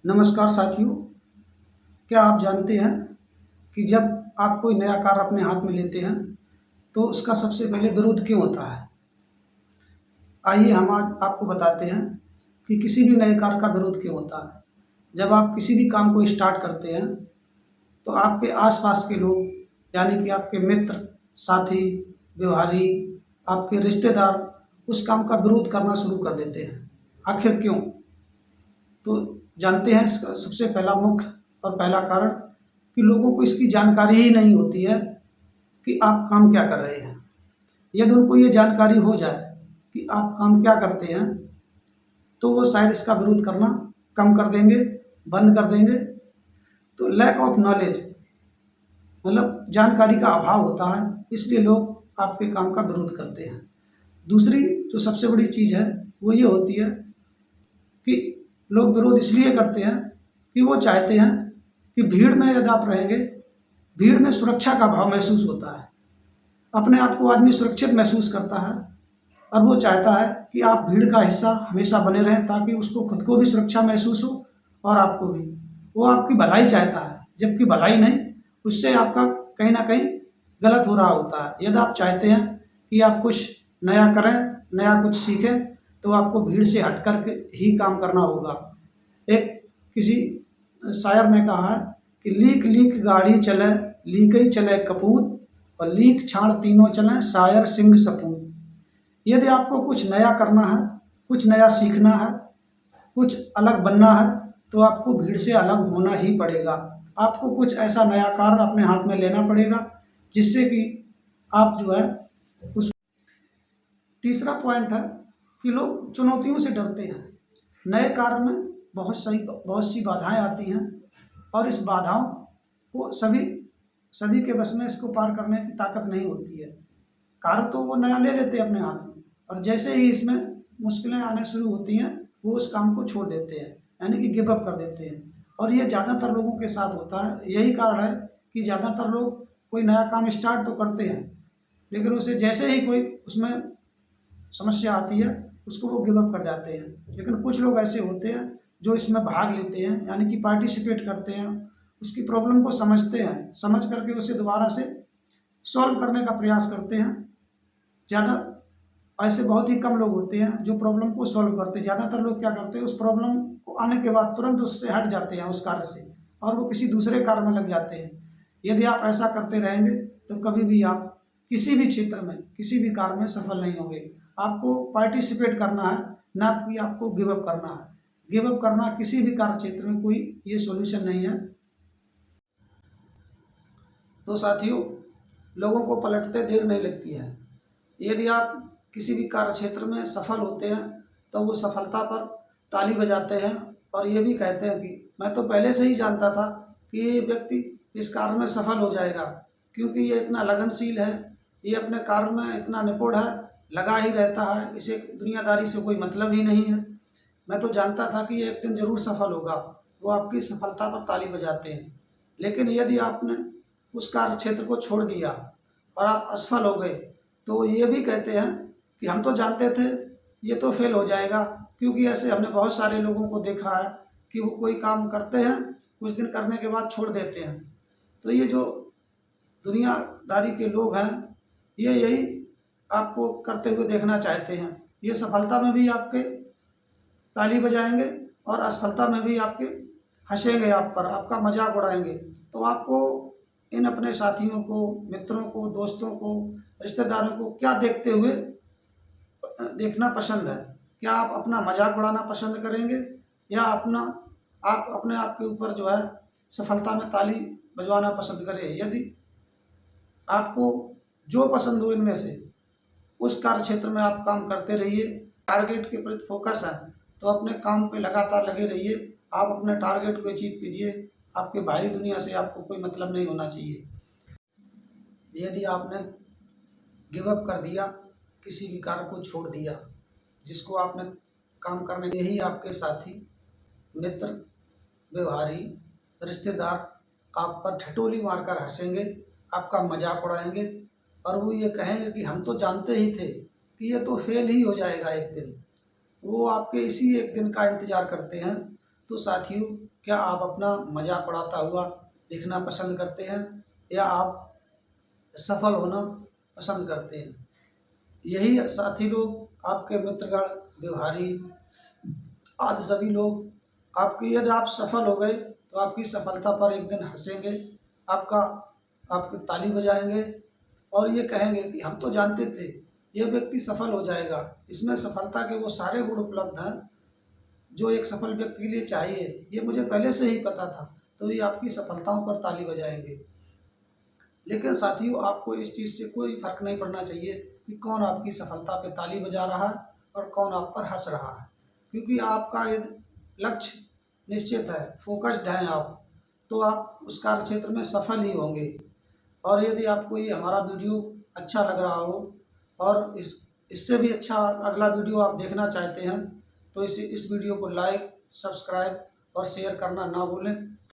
नमस्कार साथियों। क्या आप जानते हैं कि जब आप कोई नया कार्य अपने हाथ में लेते हैं तो उसका सबसे पहले विरोध क्यों होता है? आइए हम आज आपको बताते हैं कि किसी भी नए कार्य का विरोध क्यों होता है। जब आप किसी भी काम को स्टार्ट करते हैं तो आपके आसपास के लोग यानी कि आपके मित्र, साथी, व्यवहारी, आपके रिश्तेदार उस काम का विरोध करना शुरू कर देते हैं। आखिर क्यों? तो जानते हैं इसका सबसे पहला मुख्य और पहला कारण कि लोगों को इसकी जानकारी ही नहीं होती है कि आप काम क्या कर रहे हैं। यदि उनको ये जानकारी हो जाए कि आप काम क्या करते हैं तो वो शायद इसका विरोध करना कम कर देंगे, बंद कर देंगे। तो लैक ऑफ नॉलेज मतलब जानकारी का अभाव होता है, इसलिए लोग आपके काम का विरोध करते हैं। दूसरी जो सबसे बड़ी चीज़ है वो ये होती है कि लोग विरोध इसलिए करते हैं कि वो चाहते हैं कि भीड़ में यदि आप रहेंगे, भीड़ में सुरक्षा का भाव महसूस होता है। अपने आप को आदमी सुरक्षित महसूस करता है और वो चाहता है कि आप भीड़ का हिस्सा हमेशा बने रहें ताकि उसको खुद को भी सुरक्षा महसूस हो और आपको भी। वो आपकी भलाई चाहता है, जबकि भलाई नहीं, उससे आपका कहीं ना कहीं गलत हो रहा होता है। यदि आप चाहते हैं कि आप कुछ नया करें, नया कुछ सीखें, तो आपको भीड़ से हट कर के ही काम करना होगा। एक किसी शायर ने कहा है कि लीक लीक गाड़ी चले, लीक ही चले कपूत, और लीक छाड़ तीनों चलें, शायर सिंह सपूत। यदि आपको कुछ नया करना है, कुछ नया सीखना है, कुछ अलग बनना है, तो आपको भीड़ से अलग होना ही पड़ेगा। आपको कुछ ऐसा नया कार्य अपने हाथ में लेना पड़ेगा जिससे कि आप जो है उस तीसरा पॉइंट है कि लोग चुनौतियों से डरते हैं। नए कार्य में बहुत सी बाधाएं आती हैं और इस बाधाओं को सभी सभी के बस में इसको पार करने की ताकत नहीं होती है। कार्य तो वो नया ले लेते हैं अपने हाथ में, और जैसे ही इसमें मुश्किलें आने शुरू होती हैं वो उस काम को छोड़ देते हैं, यानी कि गिव अप कर देते हैं। और ये ज़्यादातर लोगों के साथ होता है। यही कारण है कि ज़्यादातर लोग कोई नया काम स्टार्ट तो करते हैं, लेकिन उसे जैसे ही कोई उसमें समस्या आती है उसको वो गिव अप कर जाते हैं। लेकिन कुछ लोग ऐसे होते हैं जो इसमें भाग लेते हैं, यानी कि पार्टिसिपेट करते हैं, उसकी प्रॉब्लम को समझते हैं, समझ करके उसे दोबारा से सॉल्व करने का प्रयास करते हैं। ज़्यादा ऐसे बहुत ही कम लोग होते हैं जो प्रॉब्लम को सॉल्व करते हैं। ज़्यादातर लोग क्या करते हैं, उस प्रॉब्लम को आने के बाद तुरंत उससे हट जाते हैं, उस कार्य से, और वो किसी दूसरे कार्य में लग जाते हैं। यदि आप ऐसा करते रहेंगे तो कभी भी आप किसी भी क्षेत्र में, किसी भी कार्य में सफल नहीं होंगे। आपको पार्टिसिपेट करना है, ना कि आपको गिव अप करना है। गिव अप करना किसी भी कार्य क्षेत्र में कोई ये सॉल्यूशन नहीं है। तो साथियों, लोगों को पलटते देर नहीं लगती है। यदि आप किसी भी कार्य क्षेत्र में सफल होते हैं तो वो सफलता पर ताली बजाते हैं और ये भी कहते हैं कि मैं तो पहले से ही जानता था कि ये व्यक्ति इस कार्य में सफल हो जाएगा, क्योंकि ये इतना लगनशील है, ये अपने कार्य में इतना निपुण है, लगा ही रहता है, इसे दुनियादारी से कोई मतलब ही नहीं है। मैं तो जानता था कि ये एक दिन जरूर सफल होगा। वो आपकी सफलता पर ताली बजाते हैं। लेकिन यदि आपने उस कार्य क्षेत्र को छोड़ दिया और आप असफल हो गए तो वो ये भी कहते हैं कि हम तो जानते थे ये तो फेल हो जाएगा, क्योंकि ऐसे हमने बहुत सारे लोगों को देखा है कि वो कोई काम करते हैं, कुछ दिन करने के बाद छोड़ देते हैं। तो ये जो दुनियादारी के लोग हैं ये यही आपको करते हुए देखना चाहते हैं। ये सफलता में भी आपके ताली बजाएंगे और असफलता में भी आपके हंसेंगे, आप पर आपका मजाक उड़ाएंगे। तो आपको इन अपने साथियों को, मित्रों को, दोस्तों को, रिश्तेदारों को क्या देखते हुए देखना पसंद है? क्या आप अपना मजाक उड़ाना पसंद करेंगे या आप अपने आप के ऊपर जो है सफलता में ताली बजवाना पसंद करें? यदि आपको जो पसंद हो इनमें से उस कार्य क्षेत्र में आप काम करते रहिए। टारगेट के प्रति फोकस है तो अपने काम पे लगातार लगे रहिए। आप अपने टारगेट को अचीव कीजिए। आपके बाहरी दुनिया से आपको कोई मतलब नहीं होना चाहिए। यदि आपने गिव अप कर दिया, किसी भी कार्य को छोड़ दिया जिसको आपने काम करने, यही आपके साथी, मित्र, व्यवहारी, रिश्तेदार आप पर ठिठोली मारकर हंसेंगे, आपका मजाक उड़ाएंगे और वो ये कहेंगे कि हम तो जानते ही थे कि ये तो फेल ही हो जाएगा एक दिन। वो आपके इसी एक दिन का इंतज़ार करते हैं। तो साथियों, क्या आप अपना मजाक उड़ाता हुआ दिखना पसंद करते हैं या आप सफल होना पसंद करते हैं? यही साथी लोग, आपके मित्रगण, व्यवहारी आदि सभी लोग आपकी, यदि आप सफल हो गए तो आपकी सफलता पर एक दिन हंसेंगे, आपका आपकी ताली बजाएंगे और ये कहेंगे कि हम तो जानते थे यह व्यक्ति सफल हो जाएगा, इसमें सफलता के वो सारे गुण उपलब्ध हैं जो एक सफल व्यक्ति के लिए चाहिए, ये मुझे पहले से ही पता था। तो ये आपकी सफलताओं पर ताली बजाएंगे। लेकिन साथियों, आपको इस चीज़ से कोई फर्क नहीं पड़ना चाहिए कि कौन आपकी सफलता पे ताली बजा रहा है और कौन आप पर हंस रहा है, क्योंकि आपका यदि लक्ष्य निश्चित है, फोकस्ड हैं आप, तो आप उस कार्य क्षेत्र में सफल ही होंगे। और यदि आपको ये हमारा वीडियो अच्छा लग रहा हो और इससे भी अच्छा अगला वीडियो आप देखना चाहते हैं, तो इस वीडियो को लाइक, सब्सक्राइब और शेयर करना ना भूलें।